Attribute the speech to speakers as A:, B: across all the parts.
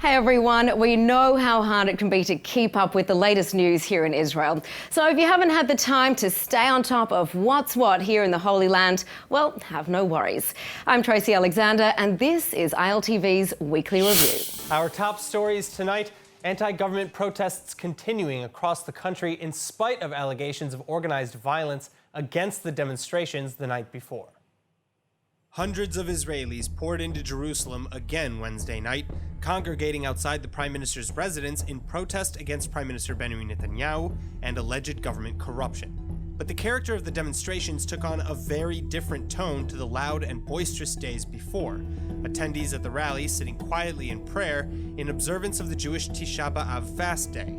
A: Hey everyone, we know how hard it can be to keep up with the latest news here in Israel. So if you haven't had the time to stay on top of what's what here in the Holy Land, well, have no worries. I'm Tracy Alexander and this is ILTV's Weekly Review.
B: Our top stories tonight: anti-government protests continuing across the country in spite of allegations of organized violence against the demonstrations the night before. Hundreds of Israelis poured into Jerusalem again Wednesday night, congregating outside the Prime Minister's residence in protest against Prime Minister Benjamin Netanyahu and alleged government corruption. But the character of the demonstrations took on a very different tone to the loud and boisterous days before. Attendees at the rally sitting quietly in prayer in observance of the Jewish Tisha B'Av fast day,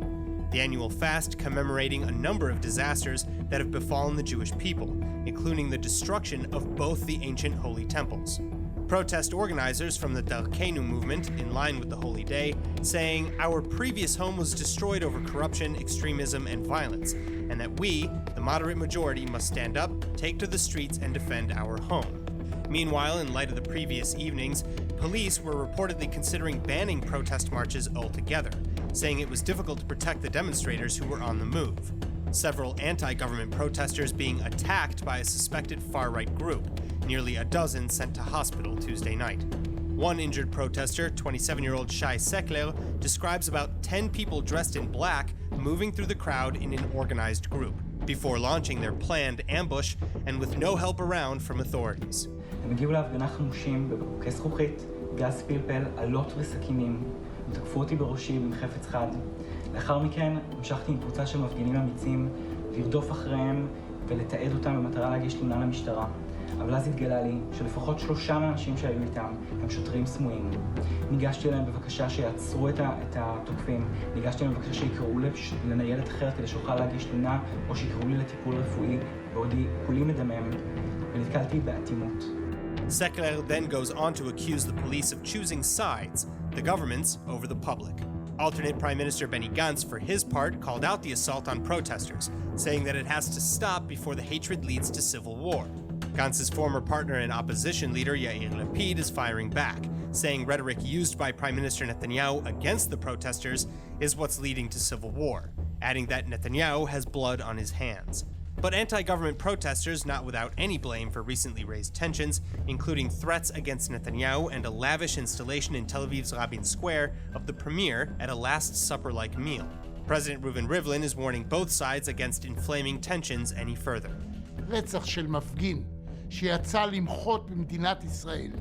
B: the annual fast commemorating a number of disasters that have befallen the Jewish people, including the destruction of both the ancient holy temples. Protest organizers from the Delegitimization movement, in line with the holy day, saying our previous home was destroyed over corruption, extremism, and violence, and that we, the moderate majority, must stand up, take to the streets, and defend our home. Meanwhile, in light of the previous evenings, police were reportedly considering banning protest marches altogether, saying it was difficult to protect the demonstrators who were on the move. Several anti-government protesters being attacked by a suspected far-right group, nearly a dozen sent to hospital Tuesday night. One injured protester, 27-year-old Shai Sekler, describes about 10 people dressed in black moving through the crowd in an organized group, before launching their planned ambush and with no help around from authorities.
C: הם הגיעו להפגנה חמושים בבקבוקי זכוכית, גז פלפל, אלות וסכינים. הם תקפו אותי בראשי עם חפץ חד. לאחר מכן המשכתי עם קבוצה של מפגינים אמיצים לרדוף אחריהם ולתעד אותם במטרה להגיש תלונה למשטרה. אבל אז התגלה לי שלפחות 3 מהאנשים שהיו איתם הם שוטרים סמויים. ניגשתי אליהם בבקשה שיעצרו את התוקפים. ניגשתי אליהם בבקשה שיקראו לניידת אחרת כדי שאוכל להגיש תלונה, או שיקראו לי לטיפול רפואי, בעודי כולי מדמם, ונתקלתי באטימות.
B: Sekler then goes on to accuse the police of choosing sides, the government's over the public. Alternate Prime Minister Benny Gantz, for his part, called out the assault on protesters, saying that it has to stop before the hatred leads to civil war. Gantz's former partner and opposition leader Yair Lapid is firing back, saying rhetoric used by Prime Minister Netanyahu against the protesters is what's leading to civil war, adding that Netanyahu has blood on his hands. But anti-government protesters not without any blame for recently raised tensions, including threats against Netanyahu and a lavish installation in Tel Aviv's Rabin Square of the premier at a Last Supper-like meal. President Reuven Rivlin is warning both sides against inflaming tensions any further.
D: רצח של מפגין שיצא למחות במדינת ישראל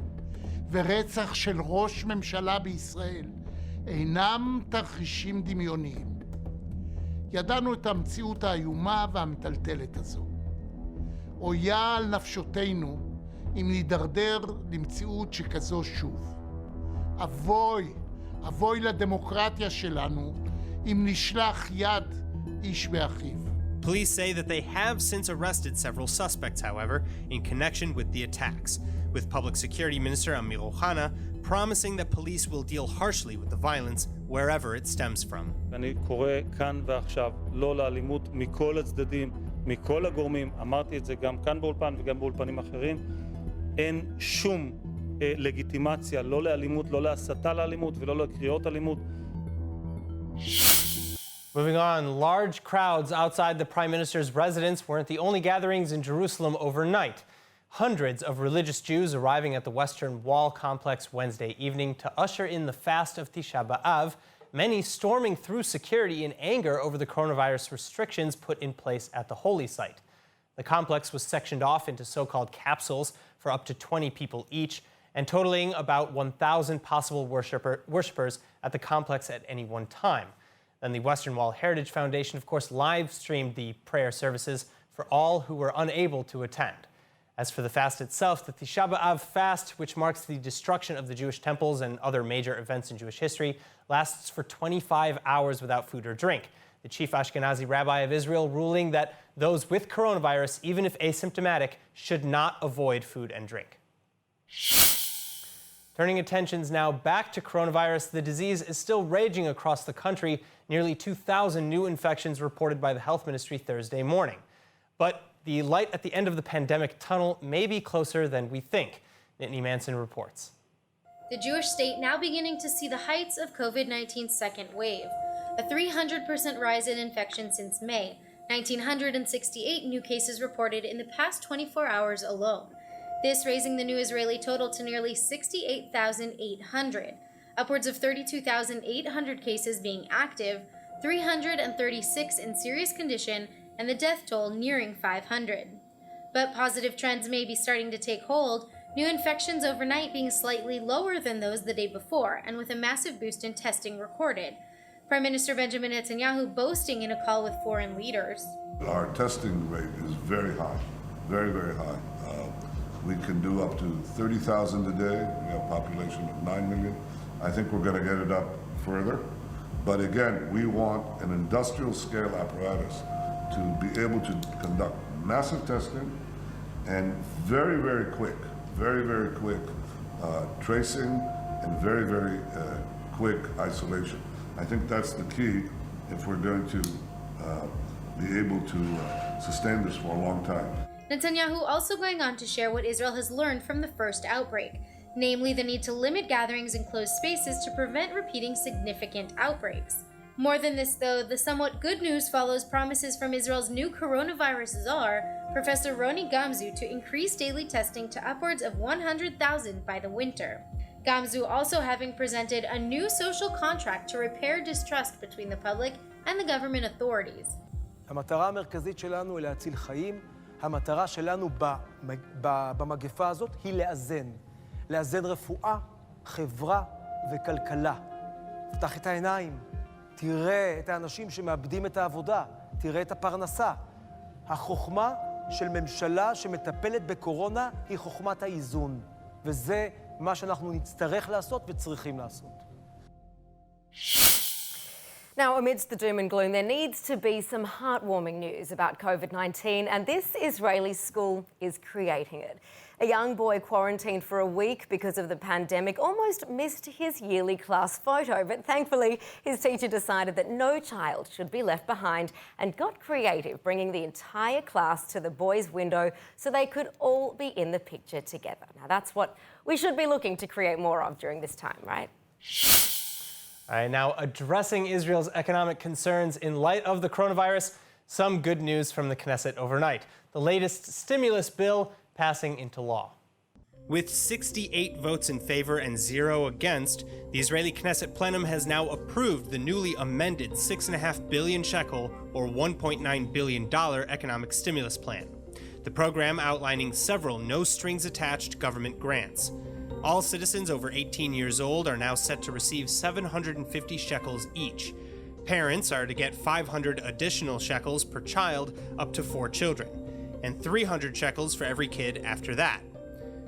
D: ורצח של ראש ממשלה בישראל אינם תרחישים דמיוניים. ידענו את המציאות האיומה והמטלטלת הזו. אויה על נפשותינו אם נידרדר למציאות שכזו שוב. אבוי לדמוקרטיה שלנו אם נשלח יד איש באחיו.
B: Police say that they have since arrested several suspects, however, in connection with the attacks, with Public Security Minister Amir Ohana promising that police will deal harshly with the violence wherever it stems from.
E: אני קורא כאן ועכשיו לא לאלימות מכל הצדדים, מכל הגורמים. אמרתי את זה גם כאן באולפן וגם באולפנים אחרים. אין שום לגיטימציה, לא לאלימות, לא להסתה לאלימות ולא לקריאות אלימות.
B: Moving on, large crowds outside the Prime Minister's residence weren't the only gatherings in Jerusalem overnight. Hundreds of religious Jews arriving at the Western Wall complex Wednesday evening to usher in the fast of Tisha B'Av, many storming through security in anger over the coronavirus restrictions put in place at the holy site. The complex was sectioned off into so-called capsules for up to 20 people each, and totaling about 1,000 possible worshippers at the complex at any one time. Then the Western Wall Heritage Foundation, of course, live-streamed the prayer services for all who were unable to attend. As for the fast itself, the Tisha B'Av fast, which marks the destruction of the Jewish temples and other major events in Jewish history, lasts for 25 hours without food or drink. The chief Ashkenazi rabbi of Israel ruling that those with coronavirus, even if asymptomatic, should not avoid food and drink. Turning attentions now back to coronavirus, the disease is still raging across the country. Nearly 2,000 new infections reported by the health ministry Thursday morning. But the light at the end of the pandemic tunnel may be closer than we think. Nittany Manson reports.
F: The Jewish state now beginning to see the heights of COVID-19's second wave, a 300% rise in infections since May, 1,968 new cases reported in the past 24 hours alone. This raising the new Israeli total to nearly 68,800, upwards of 32,800 cases being active, 336 in serious condition, and the death toll nearing 500. But positive trends may be starting to take hold, new infections overnight being slightly lower than those the day before, and with a massive boost in testing recorded. Prime Minister Benjamin Netanyahu boasting in a call with foreign leaders.
G: Our testing rate is very high, very, very high. We can do up to 30,000 a day. We have a population of 9 million. I think we're going to get it up further. But again, we want an industrial scale apparatus to be able to conduct massive testing and very, very quick tracing and very, very quick isolation. I think that's the key if we're going to be able to sustain this for a long time.
F: Netanyahu also going on to share what Israel has learned from the first outbreak, namely the need to limit gatherings in closed spaces to prevent repeating significant outbreaks. More than this, though, the somewhat good news follows promises from Israel's new coronavirus czar, Professor Roni Gamzu, to increase daily testing to upwards of 100,000 by the winter. Gamzu also having presented a new social contract to repair distrust between the public and the government authorities.
H: המטרה המרכזית שלנו היא להציל חיים. המטרה שלנו במגפה הזאת היא לאזן רפואה, חברה וכלכלה. פתח את העיניים, תראה את האנשים שמאבדים את העבודה, תראה את הפרנסה. החוכמה של ממשלה שמטפלת בקורונה היא חוכמת האיזון, וזה מה שאנחנו נצטרך לעשות וצריכים לעשות.
A: Now, amidst the doom and gloom, there needs to be some heartwarming news about COVID-19, and this Israeli school is creating it. A young boy quarantined for a week because of the pandemic almost missed his yearly class photo, but thankfully his teacher decided that no child should be left behind and got creative, bringing the entire class to the boys' window so they could all be in the picture together. Now, that's what we should be looking to create more of during this time, right?
B: All right, now addressing Israel's economic concerns in light of the coronavirus, some good news from the Knesset overnight. The latest stimulus bill passing into law. With 68 votes in favor and 0 against, the Israeli Knesset plenum has now approved the newly amended 6.5 billion shekel, or $1.9 billion economic stimulus plan. The program outlining several no-strings-attached government grants. All citizens over 18 years old are now set to receive 750 shekels each. Parents are to get 500 additional shekels per child up to 4 children, and 300 shekels for every kid after that.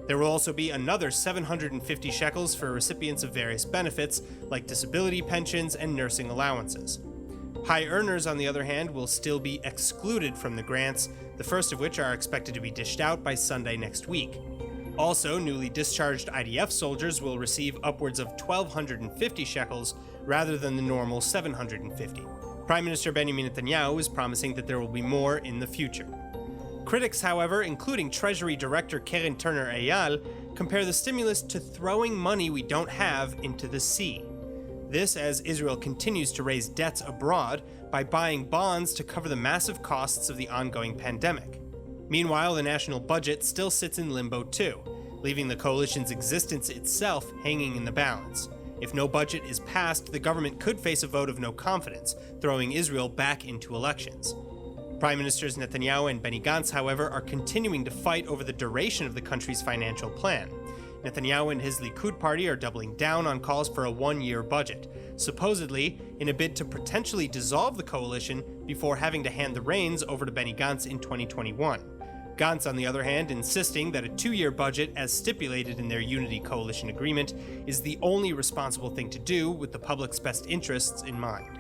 B: There will also be another 750 shekels for recipients of various benefits, like disability pensions and nursing allowances. High earners, on the other hand, will still be excluded from the grants, the first of which are expected to be dished out by Sunday next week. Also, newly discharged IDF soldiers will receive upwards of 1,250 shekels rather than the normal 750. Prime Minister Benjamin Netanyahu is promising that there will be more in the future. Critics, however, including Treasury Director Keren Turner Eyal, compare the stimulus to throwing money we don't have into the sea. This as Israel continues to raise debts abroad by buying bonds to cover the massive costs of the ongoing pandemic. Meanwhile, the national budget still sits in limbo too, leaving the coalition's existence itself hanging in the balance. If no budget is passed, the government could face a vote of no confidence, throwing Israel back into elections. Prime Ministers Netanyahu and Benny Gantz, however, are continuing to fight over the duration of the country's financial plan. Netanyahu and his Likud party are doubling down on calls for a one-year budget, supposedly in a bid to potentially dissolve the coalition before having to hand the reins over to Benny Gantz in 2021. Gantz, on the other hand, insisting that a 2-year budget, as stipulated in their Unity Coalition agreement, is the only responsible thing to do with the public's best interests in mind.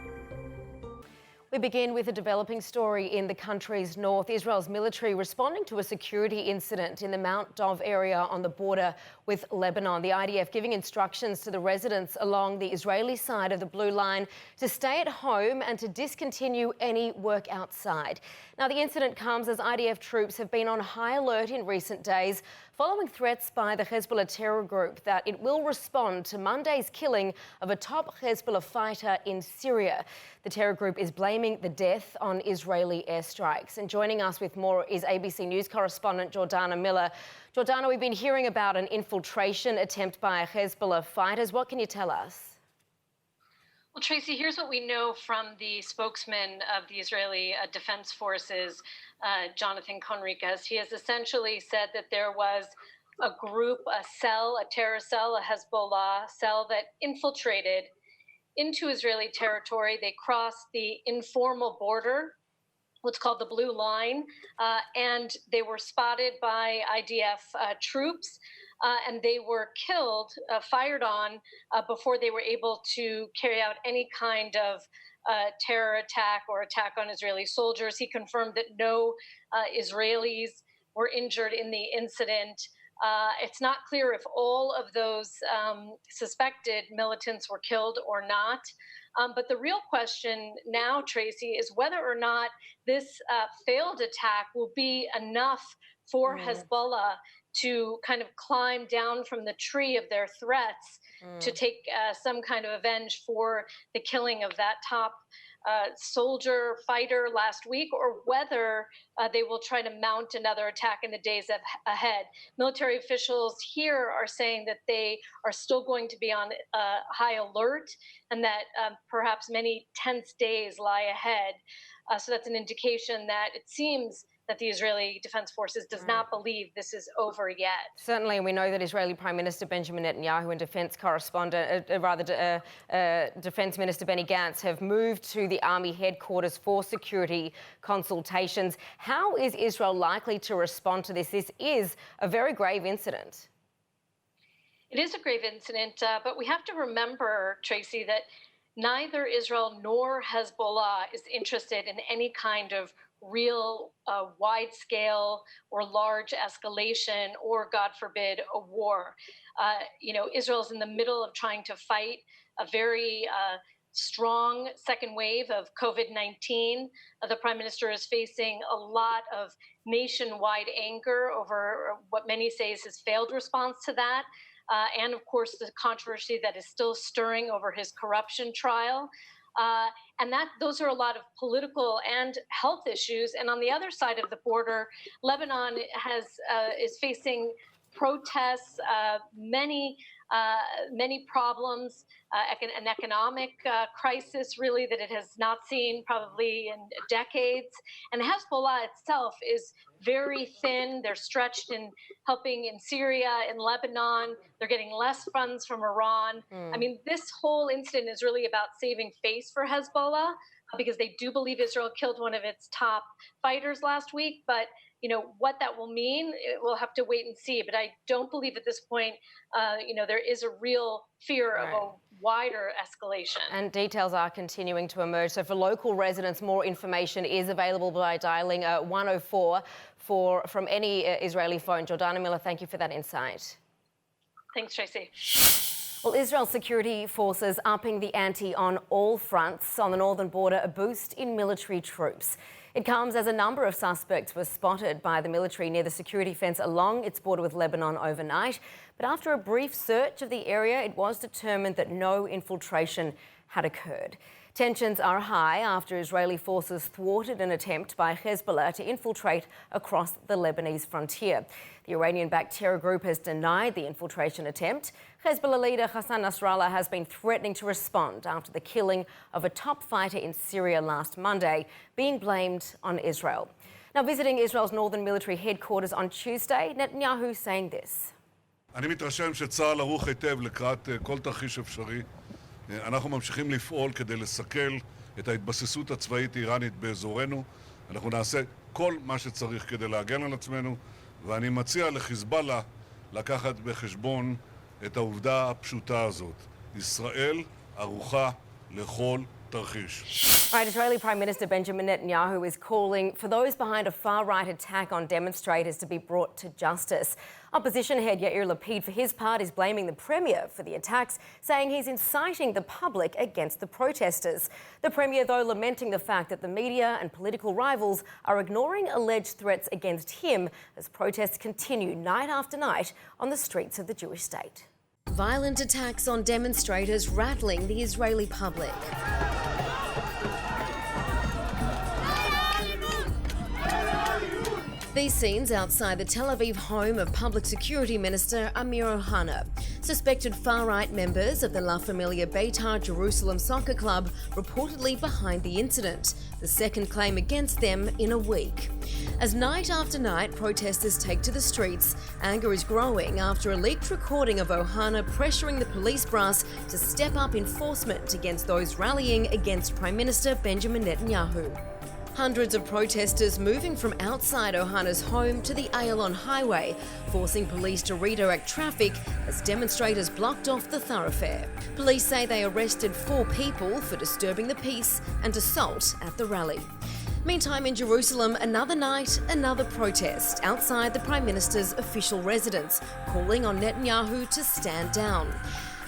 A: We begin with a developing story in the country's north. Israel's military responding to a security incident in the Mount Dov area on the border with Lebanon. The IDF giving instructions to the residents along the Israeli side of the Blue Line to stay at home and to discontinue any work outside. Now, the incident comes as IDF troops have been on high alert in recent days following threats by the Hezbollah terror group that it will respond to Monday's killing of a top Hezbollah fighter in Syria. The terror group is blaming the death on Israeli airstrikes. And joining us with more is ABC News correspondent Jordana Miller. Jordana, we've been hearing about an infiltration attempt by Hezbollah fighters. What can you tell us?
I: Well, Tracy, here's what we know from the spokesman of the Israeli Defense Forces, Jonathan Conricus. He has essentially said that there was a group, a cell, a terror cell, a Hezbollah cell that infiltrated into Israeli territory. They crossed the informal border, what's called the Blue Line, and they were spotted by IDF troops. And they were killed, fired on, before they were able to carry out any kind of terror attack or attack on Israeli soldiers. He confirmed that no Israelis were injured in the incident. It's not clear if all of those suspected militants were killed or not. But the real question now, Tracy, is whether or not this failed attack will be enough for Hezbollah to kind of climb down from the tree of their threats to take some kind of revenge for the killing of that top soldier fighter last week, or whether they will try to mount another attack in the days ahead. Military officials here are saying that they are still going to be on high alert and that perhaps many tense days lie ahead. So that's an indication that it seems that the Israeli Defense Forces does not believe this is over yet.
A: Certainly, and we know that Israeli Prime Minister Benjamin Netanyahu and Defense Defense Minister Benny Gantz have moved to the army headquarters for security consultations. How is Israel likely to respond to this? This is a very grave incident.
I: It is a grave incident, but we have to remember, Tracy, that neither Israel nor Hezbollah is interested in any kind of real wide-scale or large escalation or, God forbid, a war. Israel's in the middle of trying to fight a very strong second wave of COVID-19. The Prime Minister is facing a lot of nationwide anger over what many say is his failed response to that. And, of course, the controversy that is still stirring over his corruption trial. And those are a lot of political and health issues. And on the other side of the border, Lebanon is facing protests, many problems, an economic crisis, really, that it has not seen probably in decades. And Hezbollah itself is very thin. They're stretched in helping in Syria, in Lebanon. They're getting less funds from Iran. I mean, this whole incident is really about saving face for Hezbollah, because they do believe Israel killed one of its top fighters last week. But what that will mean, we'll have to wait and see. But I don't believe at this point, there is a real fear of a wider escalation.
A: And details are continuing to emerge. So for local residents, more information is available by dialing 104 from any Israeli phone. Jordana Miller, thank you for that insight.
I: Thanks, Tracy.
A: Well, Israel's security forces upping the ante on all fronts. On the northern border, a boost in military troops. It comes as a number of suspects were spotted by the military near the security fence along its border with Lebanon overnight. But after a brief search of the area, it was determined that no infiltration had occurred. Tensions are high after Israeli forces thwarted an attempt by Hezbollah to infiltrate across the Lebanese frontier. The Iranian-backed terror group has denied the infiltration attempt. Hezbollah leader Hassan Nasrallah has been threatening to respond after the killing of a top fighter in Syria last Monday, being blamed on Israel. Now, visiting Israel's northern military headquarters on Tuesday, Netanyahu saying this.
G: אני מתרשם שצה"ל ערוך היטב לקראת כל תרחיש אפשרי. אנחנו ממשיכים לפעול כדי לסכל את ההתבססות הצבאית האיראנית באזורנו. אנחנו נעשה כל מה שצריך כדי להגן על עצמנו, ואני מציע לחיזבאללה לקחת בחשבון את העובדה הפשוטה הזאת. ישראל ערוכה לכל
A: Right, Israeli Prime Minister Benjamin Netanyahu is calling for those behind a far-right attack on demonstrators to be brought to justice. Opposition head Yair Lapid, for his part, is blaming the Premier for the attacks, saying he's inciting the public against the protesters. The Premier, though, lamenting the fact that the media and political rivals are ignoring alleged threats against him as protests continue night after night on the streets of the Jewish state. Violent attacks on demonstrators rattling the Israeli public. These scenes outside the Tel Aviv home of Public Security Minister Amir Ohana. Suspected far-right members of the La Familia Beitar Jerusalem soccer club reportedly behind the incident, the second claim against them in a week. As night after night protesters take to the streets, anger is growing after a leaked recording of Ohana pressuring the police brass to step up enforcement against those rallying against Prime Minister Benjamin Netanyahu. Hundreds of protesters moving from outside Ohana's home to the Ayalon highway, forcing police to redirect traffic as demonstrators blocked off the thoroughfare. Police say they arrested 4 people for disturbing the peace and assault at the rally. Meantime, in Jerusalem, another night, another protest outside the Prime Minister's official residence, calling on Netanyahu to stand down.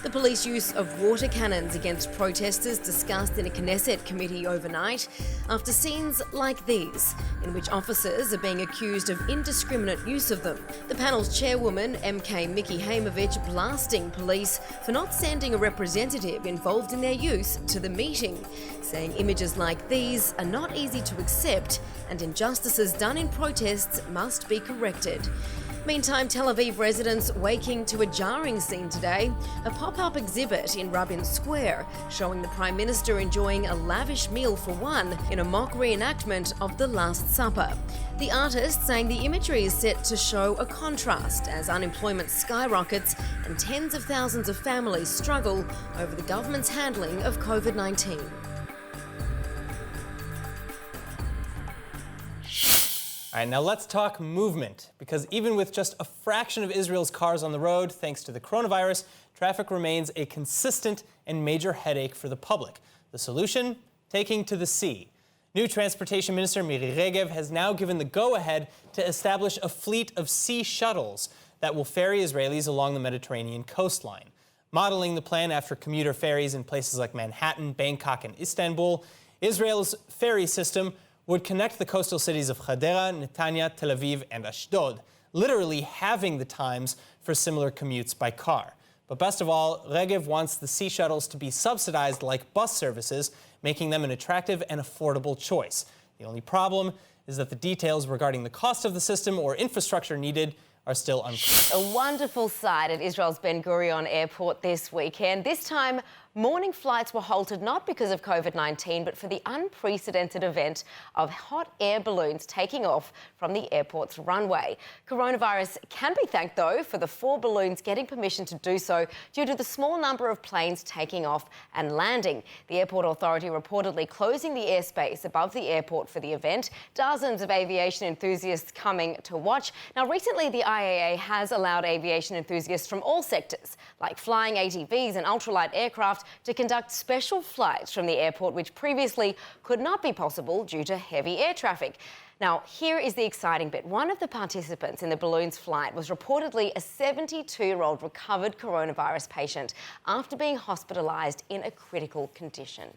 A: The police use of water cannons against protesters discussed in a Knesset committee overnight after scenes like these, in which officers are being accused of indiscriminate use of them. The panel's chairwoman, MK Miki Haimovich, blasting police for not sending a representative involved in their use to the meeting, saying images like these are not easy to accept and injustices done in protests must be corrected. Meantime, Tel Aviv residents waking to a jarring scene today, a pop-up exhibit in Rabin Square showing the Prime Minister enjoying a lavish meal for one in a mock reenactment of the Last Supper. The artist saying the imagery is set to show a contrast as unemployment skyrockets and tens of thousands of families struggle over the government's handling of COVID-19.
B: All right, now let's talk movement, because even with just a fraction of Israel's cars on the road, thanks to the coronavirus, traffic remains a consistent and major headache for the public. The solution? Taking to the sea. New Transportation Minister Miri Regev has now given the go-ahead to establish a fleet of sea shuttles that will ferry Israelis along the Mediterranean coastline. Modeling the plan after commuter ferries in places like Manhattan, Bangkok, and Istanbul, Israel's ferry system would connect the coastal cities of Hadera, Netanya, Tel Aviv, and Ashdod, literally halving the times for similar commutes by car. But best of all, Regev wants the sea shuttles to be subsidized like bus services, making them an attractive and affordable choice. The only problem is that the details regarding the cost of the system or infrastructure needed are still unclear.
A: A wonderful sight at Israel's Ben Gurion Airport this weekend. This time, morning flights were halted not because of COVID-19, but for the unprecedented event of hot air balloons taking off from the airport's runway. Coronavirus can be thanked, though, for the 4 balloons getting permission to do so due to the small number of planes taking off and landing. The airport authority reportedly closing the airspace above the airport for the event. Dozens of aviation enthusiasts coming to watch. Now, recently, the IAA has allowed aviation enthusiasts from all sectors, like flying ATVs and ultralight aircraft, to conduct special flights from the airport, which previously could not be possible due to heavy air traffic. Now, here is the exciting bit. One of the participants in the balloon's flight was reportedly a 72-year-old recovered coronavirus patient after being hospitalised in a critical condition.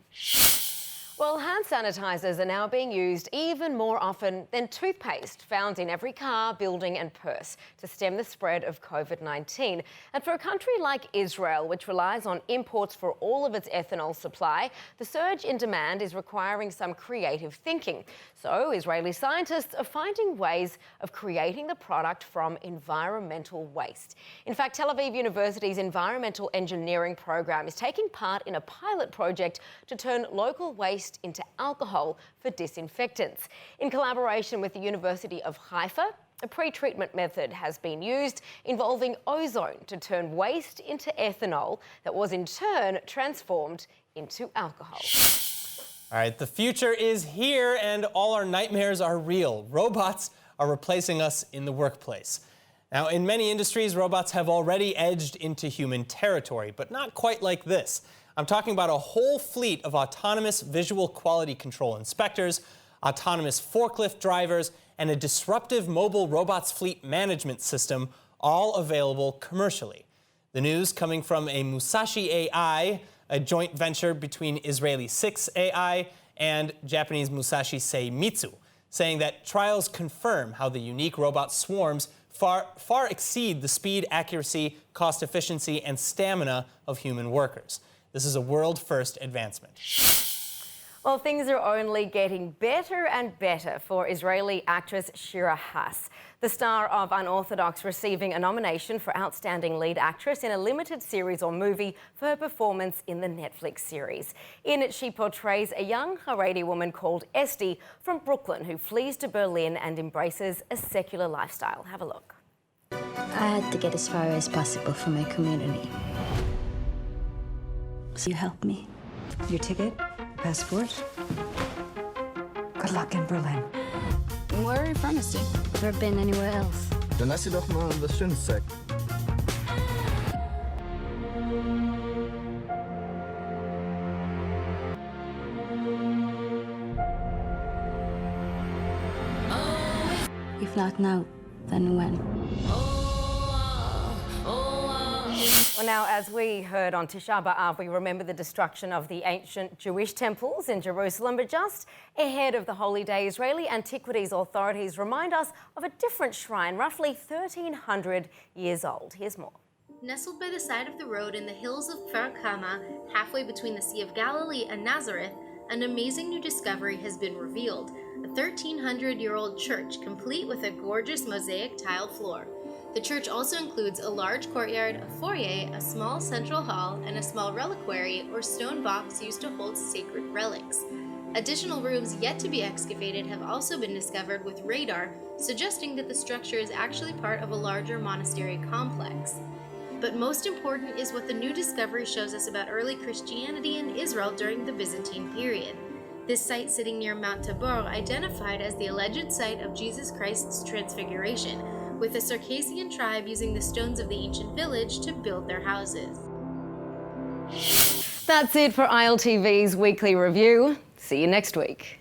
A: Well, hand sanitizers are now being used even more often than toothpaste, found in every car, building and purse, to stem the spread of COVID-19. And for a country like Israel, which relies on imports for all of its ethanol supply, the surge in demand is requiring some creative thinking. So Israeli scientists are finding ways of creating the product from environmental waste. In fact, Tel Aviv University's environmental engineering program is taking part in a pilot project to turn local waste into alcohol for disinfectants. In collaboration with the University of Haifa, a pre-treatment method has been used involving ozone to turn waste into ethanol that was in turn transformed into alcohol.
B: All right, the future is here and all our nightmares are real. Robots are replacing us in the workplace. Now, in many industries, robots have already edged into human territory, but not quite like this. I'm talking about a whole fleet of autonomous visual quality control inspectors, autonomous forklift drivers, and a disruptive mobile robots fleet management system, all available commercially. The news coming from a Musashi AI, a joint venture between Israeli 6 AI and Japanese Musashi Seimitsu, saying that trials confirm how the unique robot swarms far exceed the speed, accuracy, cost efficiency, and stamina of human workers. This is a world-first advancement.
A: Well, things are only getting better and better for Israeli actress Shira Haas, the star of Unorthodox, receiving a nomination for Outstanding Lead Actress in a limited series or movie for her performance in the Netflix series. In it, she portrays a young Haredi woman called Esti from Brooklyn who flees to Berlin and embraces a secular lifestyle. Have a look.
J: I had to get as far as possible for my community. So you help me.
K: Your ticket? Passport? Good luck in Berlin.
J: Where are you from, Misty? Never been anywhere else.
L: Dann lass sie doch mal was Schönes zeigen.
J: If not now, then when?
A: Well, now, as we heard on Tisha B'Av, we remember the destruction of the ancient Jewish temples in Jerusalem, but just ahead of the holy day, Israeli antiquities authorities remind us of a different shrine, roughly 1,300 years old. Here's more.
F: Nestled by the side of the road in the hills of Kfar Kama, halfway between the Sea of Galilee and Nazareth, an amazing new discovery has been revealed: a 1,300-year-old church, complete with a gorgeous mosaic tile floor. The church also includes a large courtyard, a foyer, a small central hall, and a small reliquary or stone box used to hold sacred relics. Additional rooms yet to be excavated have also been discovered with radar, suggesting that the structure is actually part of a larger monastery complex. But most important is what the new discovery shows us about early Christianity in Israel during the Byzantine period. This site, sitting near Mount Tabor, identified as the alleged site of Jesus Christ's transfiguration, with the Circassian tribe using the stones of the ancient village to build their houses.
A: That's it for ILTV's weekly review. See you next week.